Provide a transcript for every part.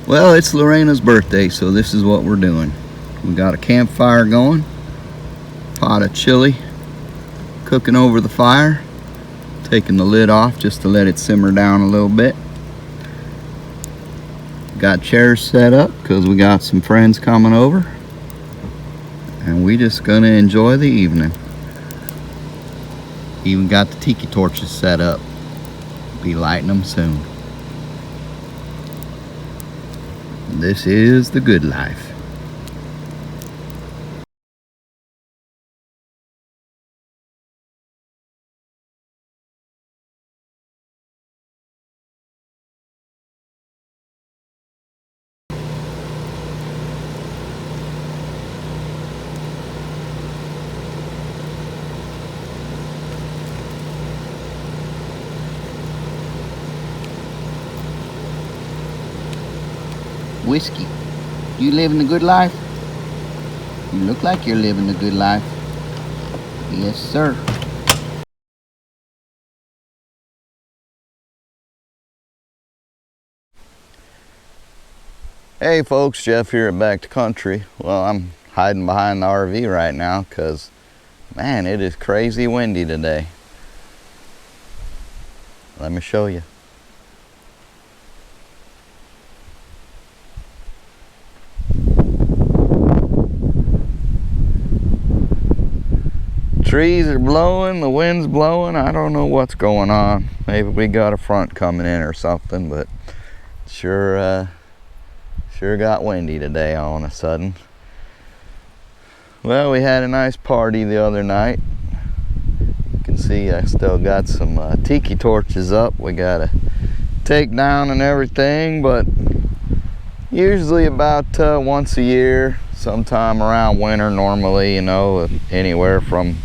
Well, it's Lorena's birthday, so this is what we're doing. We got a campfire going, pot of chili cooking over the fire, taking the lid off just to let it simmer down a little bit. Got chairs set up because we got some friends coming over, and we just gonna enjoy the evening. Even got the tiki torches set up. Be lighting them soon. This is the good life. Whiskey, you living the good life? You look like you're living the good life. Yes, sir. Hey folks, Jeff here at Back to Country. Well, I'm hiding behind the RV right now because, man, it is crazy windy today. Let me show you. Trees are blowing, the wind's blowing. I don't know what's going on. Maybe we got a front coming in or something, but sure got windy today all of a sudden. Well, we had a nice party the other night. You can see I still got some tiki torches up. We got to take down and everything, but usually about once a year, sometime around winter normally, you know, anywhere from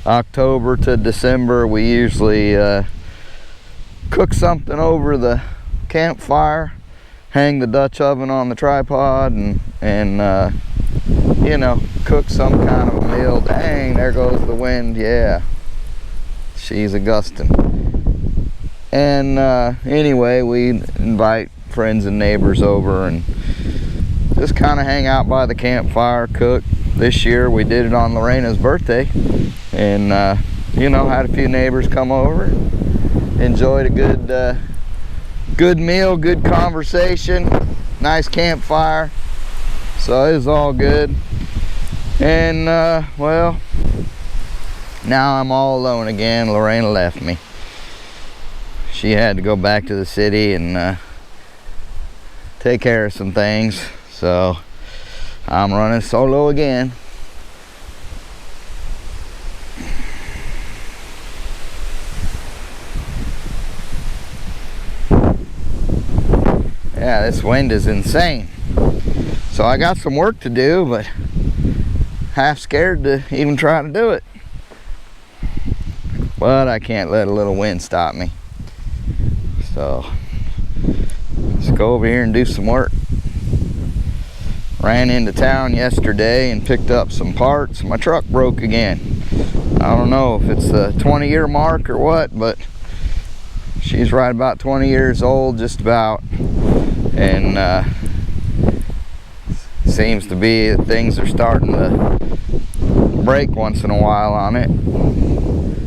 October to December, we usually cook something over the campfire, hang the Dutch oven on the tripod, and you know, cook some kind of a meal. Dang, there goes the wind. Yeah, she's a gustin'. And anyway, we invite friends and neighbors over and just kind of hang out by the campfire, cook. This year we did it on Lorena's birthday, and you know, had a few neighbors come over, enjoyed a good meal, good conversation, nice campfire, so it was all good. And well, now I'm all alone again. Lorena left me. She had to go back to the city and take care of some things, so I'm running solo again. Yeah, this wind is insane. So I got some work to do, but half scared to even try to do it. But I can't let a little wind stop me. So let's go over here and do some work. Ran into town yesterday and picked up some parts. My truck broke again. I don't know if it's the 20-year mark or what, but she's right about 20 years old, just about. And seems to be that things are starting to break once in a while on it.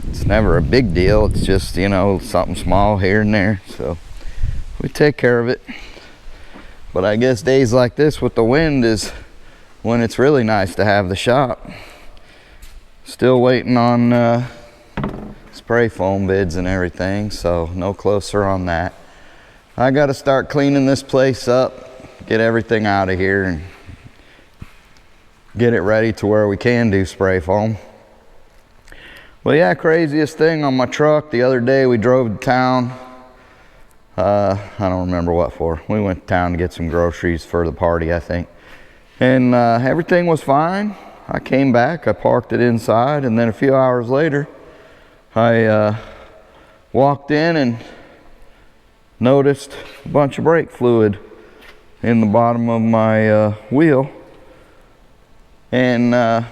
It's never a big deal. It's just, you know, something small here and there. So we take care of it. But I guess days like this with the wind is when it's really nice to have the shop. Still waiting on spray foam bids and everything, so no closer on that. I got to start cleaning this place up, get everything out of here, and get it ready to where we can do spray foam. Well, yeah, craziest thing on my truck, the other day we drove to town. I don't remember what for. We went to town to get some groceries for the party, I think. And everything was fine. I came back, I parked it inside, and then a few hours later, I walked in and noticed a bunch of brake fluid in the bottom of my wheel. And I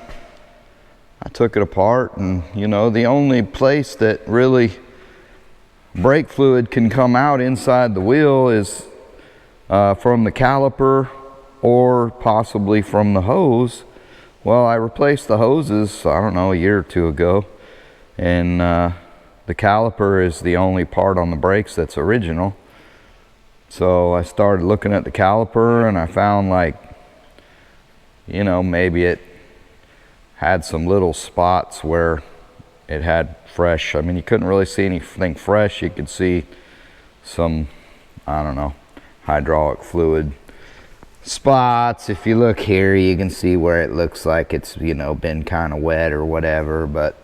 took it apart, and you know, the only place that really brake fluid can come out inside the wheel is from the caliper or possibly from the hose. Well, I replaced the hoses, I don't know, a year or two ago, and the caliper is the only part on the brakes that's original. So I started looking at the caliper and I found, like, you know, maybe it had some little spots where it had fresh. I mean, you couldn't really see anything fresh. You could see some, I don't know, hydraulic fluid spots. If you look here, you can see where it looks like it's, you know, been kind of wet or whatever, but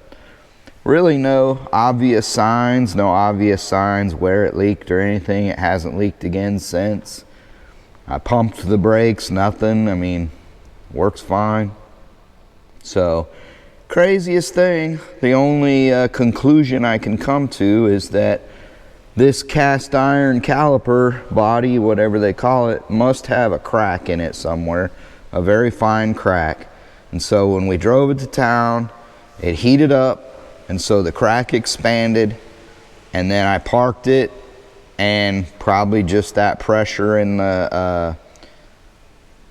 really no obvious signs where it leaked or anything. It hasn't leaked again since. I pumped the brakes, nothing. I mean, works fine. So, craziest thing, the only conclusion I can come to is that this cast iron caliper body, whatever they call it, must have a crack in it somewhere, a very fine crack. And so when we drove it to town, it heated up, and so the crack expanded, and then I parked it, and probably just that pressure in the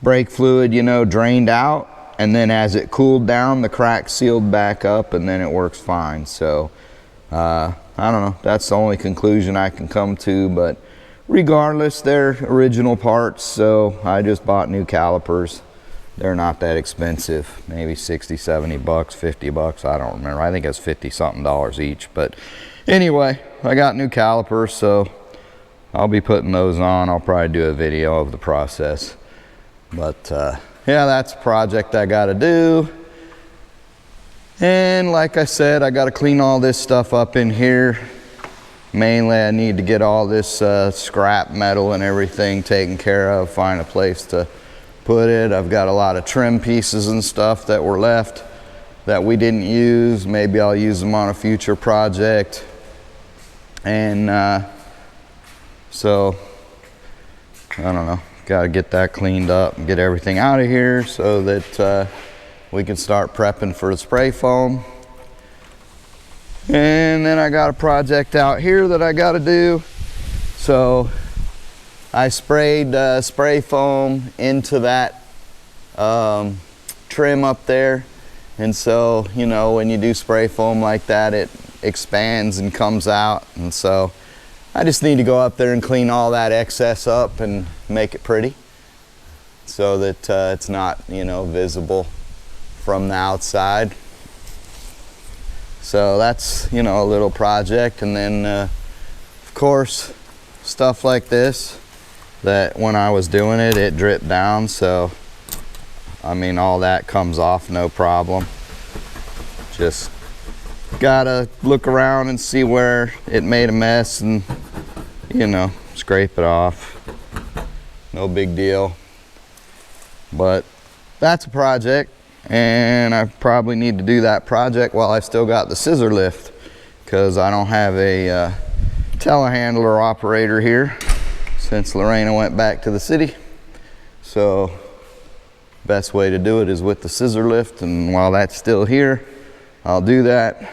brake fluid, you know, drained out, and then as it cooled down, the crack sealed back up, and then it works fine. So I don't know, that's the only conclusion I can come to, but regardless, they're original parts, so I just bought new calipers. They're not that expensive, maybe 60, 70 bucks, 50 bucks, I don't remember. I think it's 50 something dollars each, but anyway, I got new calipers, so I'll be putting those on. I'll probably do a video of the process, but yeah, that's a project I gotta do. And like I said, I got to clean all this stuff up in here. Mainly I need to get all this scrap metal and everything taken care of, find a place to put it. I've got a lot of trim pieces and stuff that were left that we didn't use. Maybe I'll use them on a future project. And so, I don't know, got to get that cleaned up and get everything out of here so that we can start prepping for the spray foam. And then I got a project out here that I got to do. So I sprayed spray foam into that trim up there. And so, you know, when you do spray foam like that, it expands and comes out. And so I just need to go up there and clean all that excess up and make it pretty so that it's not, you know, visible from the outside. So that's, you know, a little project. And then of course stuff like this, that when I was doing it, it dripped down, so I mean all that comes off no problem. Just gotta look around and see where it made a mess and, you know, scrape it off. No big deal, but that's a project. And I probably need to do that project while I still got the scissor lift, because I don't have a telehandler operator here since Lorena went back to the city. So best way to do it is with the scissor lift, and while that's still here, I'll do that.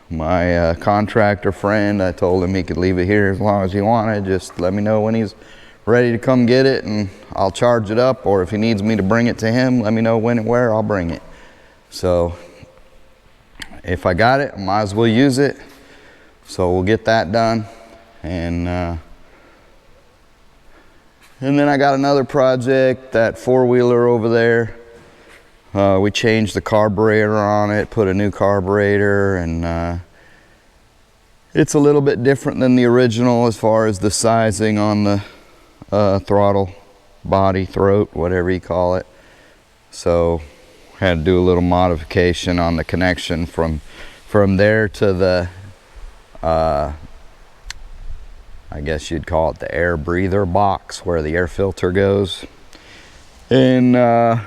My contractor friend, I told him he could leave it here as long as he wanted. Just let me know when he's ready to come get it and I'll charge it up, or if he needs me to bring it to him, let me know when and where, I'll bring it. So if I got it, I might as well use it. So we'll get that done. And then I got another project, that four-wheeler over there. We changed the carburetor on it, put a new carburetor, and it's a little bit different than the original as far as the sizing on the throttle, body, throat, whatever you call it. So had to do a little modification on the connection from there to the I guess you'd call it the air breather box where the air filter goes. And yeah,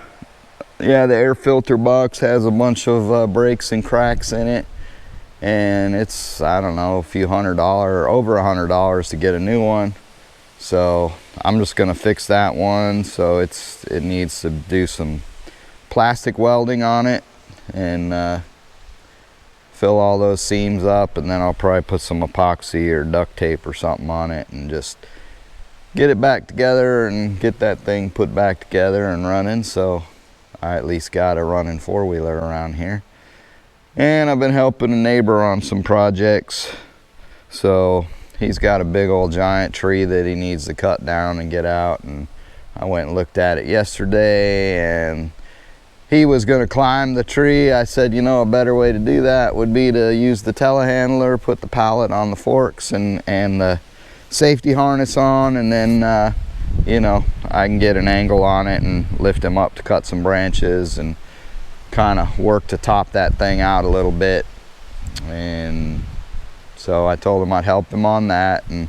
the air filter box has a bunch of breaks and cracks in it, and it's, I don't know, a few $100, over $100 to get a new one. So I'm just gonna fix that one. So it needs to do some plastic welding on it and fill all those seams up, and then I'll probably put some epoxy or duct tape or something on it and just get it back together and get that thing put back together and running. So I at least got a running four-wheeler around here. And I've been helping a neighbor on some projects. So he's got a big old giant tree that he needs to cut down and get out, and I went and looked at it yesterday, and he was going to climb the tree. I said, you know, a better way to do that would be to use the telehandler, put the pallet on the forks and the safety harness on, and then you know, I can get an angle on it and lift him up to cut some branches and kind of work to top that thing out a little bit. And so I told him I'd help him on that, and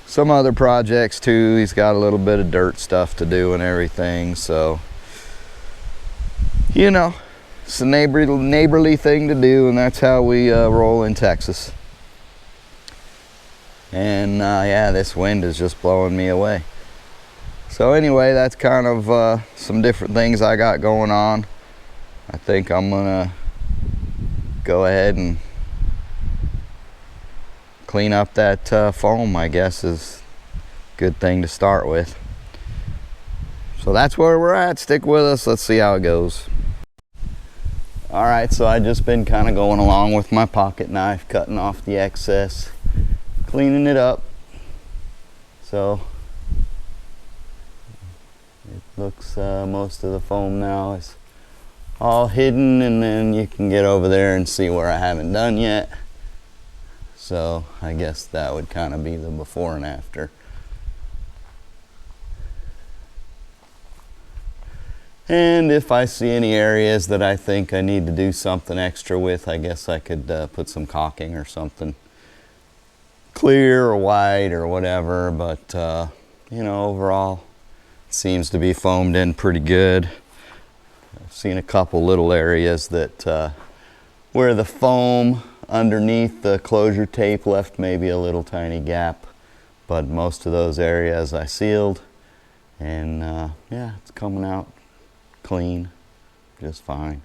some other projects too. He's got a little bit of dirt stuff to do and everything. So, you know, it's a neighborly thing to do, and that's how we roll in Texas. And yeah, this wind is just blowing me away. So anyway, that's kind of some different things I got going on. I think I'm gonna go ahead and clean up that foam, I guess, is a good thing to start with. So that's where we're at. Stick with us. Let's see how it goes. All right, so I just been kind of going along with my pocket knife, cutting off the excess, cleaning it up. So it looks most of the foam now is all hidden, and then you can get over there and see where I haven't done yet. So I guess that would kind of be the before and after. And if I see any areas that I think I need to do something extra with, I guess I could put some caulking or something, clear or white or whatever. But you know, overall it seems to be foamed in pretty good. I've seen a couple little areas that where the foam underneath the closure tape left maybe a little tiny gap, but most of those areas I sealed, and yeah, it's coming out clean, just fine.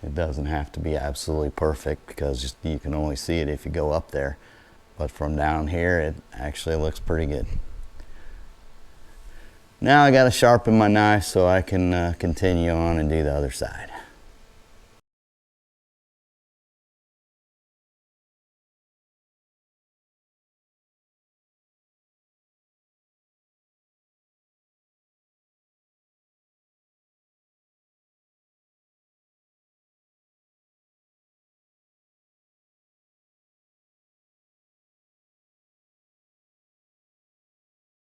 It doesn't have to be absolutely perfect because you can only see it if you go up there, but from down here it actually looks pretty good. Now I got to sharpen my knife so I can continue on and do the other side.